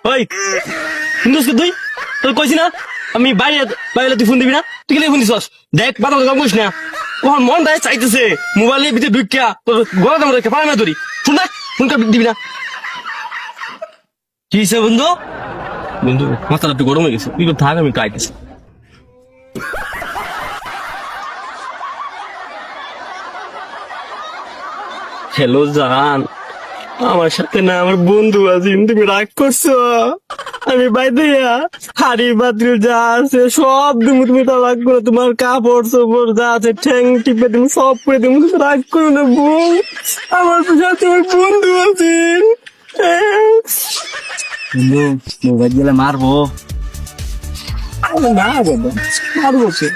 ওই শুনছিস তুই তোর কইছি না আমি বাইরে বাইরে তুই ফোন দিবি না তুই কি ফোন দিছস দেখ বাতা কাম করিস না কখন মন দেয় চাইতেছে মোবাইলের ভিতরে ঢুকিয়া তোর গলা দাম রেখে পারে না ধরি ফোন দেখ ফোন দিবি না কি হয়েছে বন্ধু বন্ধু মাথাটা একটু গরম হয়ে গেছে তুই থাক আমি একটু আইতেছি হ্যালো জান আমার সাথে না আমার বন্ধু আছে তুমি রাগ করছো আমি বাইরে হাড়ি বাতিল যা আছে সব তুমি তো রাগ করো তোমার কাপড় চোপড় যা আছে ঠ্যাং টিপে তুমি সব করে তুমি রাগ করো না বউ আমার সাথে আমার বন্ধু আছেন বন্ধু মোবাইল গেলে মারবো না বাবা মারবো কে